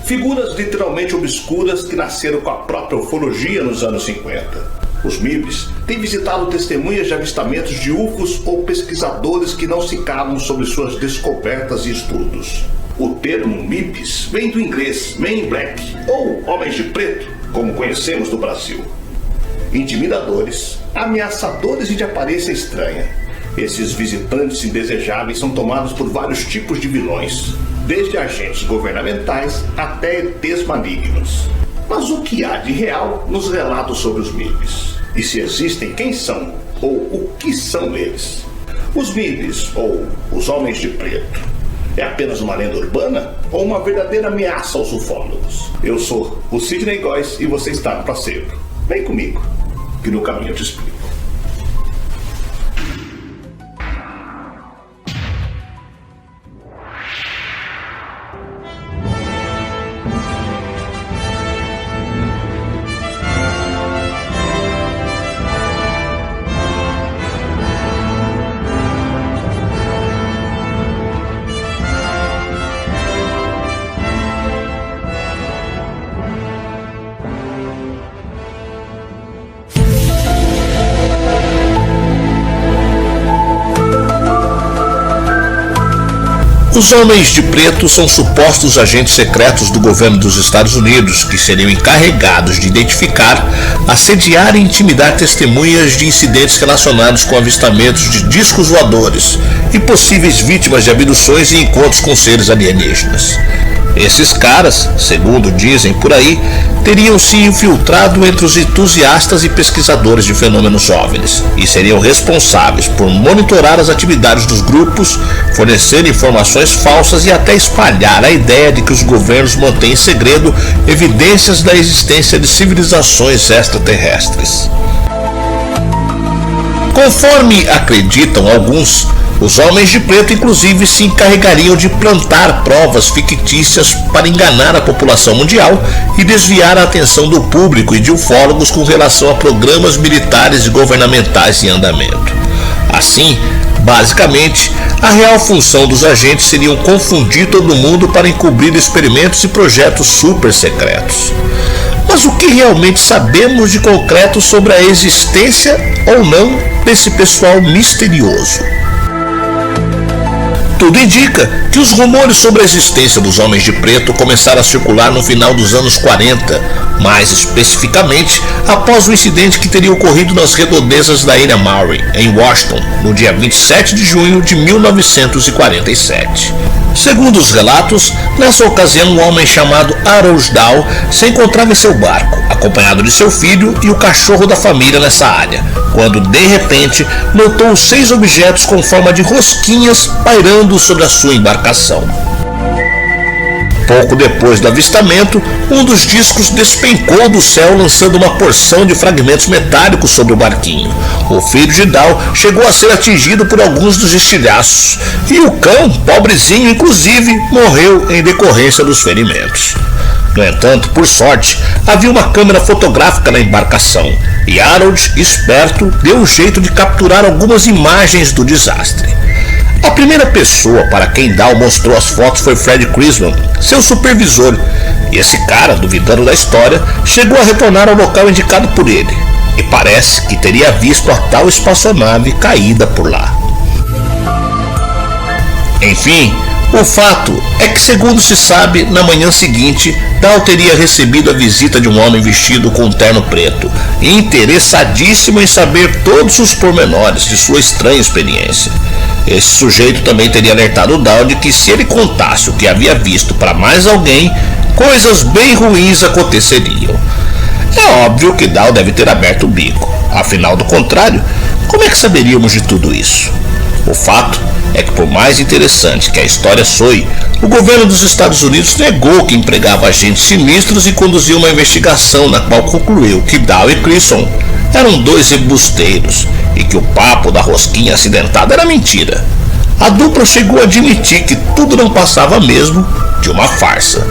Figuras literalmente obscuras que nasceram com a própria ufologia nos anos 50. Os MIBs têm visitado testemunhas de avistamentos de UFOs ou pesquisadores que não se calam sobre suas descobertas e estudos. O termo MIBs vem do inglês Men in Black, ou Homens de Preto, como conhecemos no Brasil. Intimidadores, ameaçadores e de aparência estranha. Esses visitantes indesejáveis são tomados por vários tipos de vilões, desde agentes governamentais até ETs malignos. Mas o que há de real nos relatos sobre os MIBs? E se existem, quem são? Ou o que são eles? Os MIBs, ou os Homens de Preto, é apenas uma lenda urbana ou uma verdadeira ameaça aos ufólogos? Eu sou o Sidney Góes e você está no passeio. Vem comigo, que no caminho eu te explico. Os Homens de Preto são supostos agentes secretos do governo dos Estados Unidos que seriam encarregados de identificar, assediar e intimidar testemunhas de incidentes relacionados com avistamentos de discos voadores e possíveis vítimas de abduções e encontros com seres alienígenas. Esses caras, segundo dizem por aí, teriam se infiltrado entre os entusiastas e pesquisadores de fenômenos OVNIs e seriam responsáveis por monitorar as atividades dos grupos, fornecer informações falsas e até espalhar a ideia de que os governos mantêm em segredo evidências da existência de civilizações extraterrestres. Conforme acreditam alguns, os Homens de Preto inclusive se encarregariam de plantar provas fictícias para enganar a população mundial e desviar a atenção do público e de ufólogos com relação a programas militares e governamentais em andamento. Assim, basicamente, a real função dos agentes seria confundir todo mundo para encobrir experimentos e projetos super secretos. Mas o que realmente sabemos de concreto sobre a existência ou não desse pessoal misterioso? Tudo indica que os rumores sobre a existência dos Homens de Preto começaram a circular no final dos anos 40, mais especificamente após o incidente que teria ocorrido nas redondezas da ilha Maury, em Washington, no dia 27 de junho de 1947. Segundo os relatos, nessa ocasião um homem chamado Harold Dahl se encontrava em seu barco, acompanhado de seu filho e o cachorro da família nessa área, quando de repente notou 6 objetos com forma de rosquinhas pairando sobre a sua embarcação. Pouco depois do avistamento, um dos discos despencou do céu lançando uma porção de fragmentos metálicos sobre o barquinho. O filho de Dahl chegou a ser atingido por alguns dos estilhaços e o cão, pobrezinho inclusive, morreu em decorrência dos ferimentos. No entanto, por sorte, havia uma câmera fotográfica na embarcação e Harold, esperto, deu um jeito de capturar algumas imagens do desastre. A primeira pessoa para quem Dahl mostrou as fotos foi Fred Crisman, seu supervisor, e esse cara, duvidando da história, chegou a retornar ao local indicado por ele, e parece que teria visto a tal espaçonave caída por lá. Enfim, o fato é que, segundo se sabe, na manhã seguinte, Dahl teria recebido a visita de um homem vestido com um terno preto, interessadíssimo em saber todos os pormenores de sua estranha experiência. Esse sujeito também teria alertado Dahl de que se ele contasse o que havia visto para mais alguém, coisas bem ruins aconteceriam. É óbvio que Dahl deve ter aberto o bico, afinal do contrário, como é que saberíamos de tudo isso? O fato é que, por mais interessante que a história soe, o governo dos Estados Unidos negou que empregava agentes sinistros e conduziu uma investigação na qual concluiu que Dahl e Crisman eram 2 embusteiros e que o papo da rosquinha acidentada era mentira. A dupla chegou a admitir que tudo não passava mesmo de uma farsa.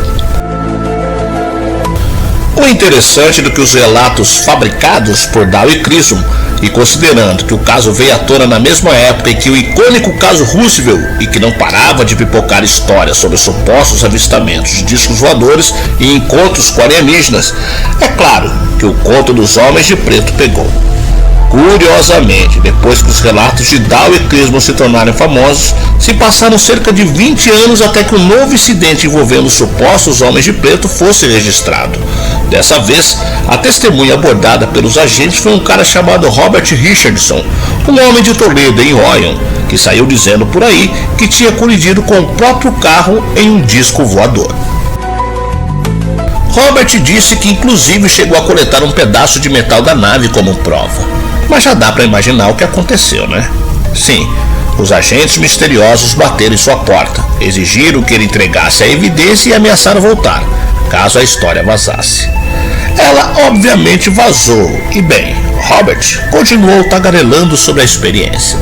O interessante é que os relatos fabricados por Dow e Grissom, e considerando que o caso veio à tona na mesma época em que o icônico caso Roosevelt, e que não parava de pipocar histórias sobre supostos avistamentos de discos voadores e encontros com alienígenas, é claro que o conto dos homens de preto pegou. Curiosamente, depois que os relatos de Dow e Grissom se tornaram famosos, se passaram cerca de 20 anos até que um novo incidente envolvendo os supostos homens de preto fosse registrado. Dessa vez, a testemunha abordada pelos agentes foi um cara chamado Robert Richardson, um homem de Toledo, em Ohio, que saiu dizendo por aí que tinha colidido com o próprio carro em um disco voador. Robert disse que inclusive chegou a coletar um pedaço de metal da nave como prova. Mas já dá para imaginar o que aconteceu, né? Sim, os agentes misteriosos bateram em sua porta, exigiram que ele entregasse a evidência e ameaçaram voltar, caso a história vazasse. Ela obviamente vazou, e bem, Robert continuou tagarelando sobre a experiência.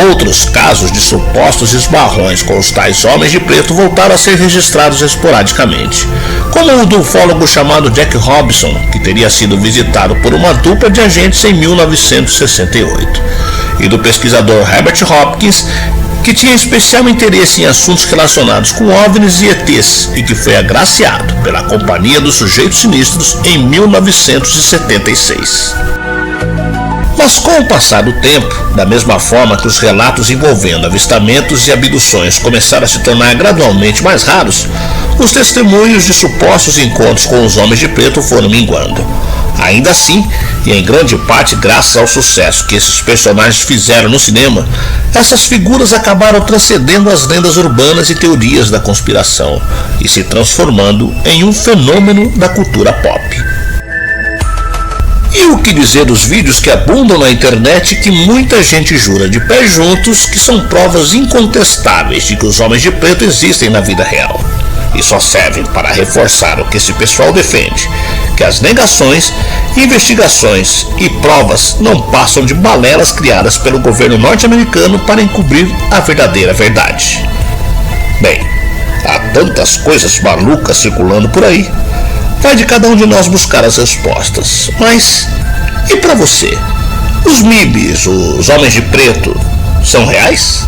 Outros casos de supostos esbarrões com os tais homens de preto voltaram a ser registrados esporadicamente, como o do ufólogo chamado Jack Robinson, que teria sido visitado por uma dupla de agentes em 1968, e do pesquisador Herbert Hopkins, que tinha especial interesse em assuntos relacionados com OVNIs e ETs e que foi agraciado pela Companhia dos Sujeitos Sinistros em 1976. Mas com o passar do tempo, da mesma forma que os relatos envolvendo avistamentos e abduções começaram a se tornar gradualmente mais raros, os testemunhos de supostos encontros com os homens de preto foram minguando. Ainda assim, e em grande parte graças ao sucesso que esses personagens fizeram no cinema, essas figuras acabaram transcendendo as lendas urbanas e teorias da conspiração e se transformando em um fenômeno da cultura pop. E o que dizer dos vídeos que abundam na internet que muita gente jura de pé juntos que são provas incontestáveis de que os homens de preto existem na vida real, e só servem para reforçar o que esse pessoal defende, que as negações, investigações e provas não passam de balelas criadas pelo governo norte-americano para encobrir a verdadeira verdade. Bem, há tantas coisas malucas circulando por aí. Vai de cada um de nós buscar as respostas. Mas, e para você? Os MIBs, os homens de preto, são reais?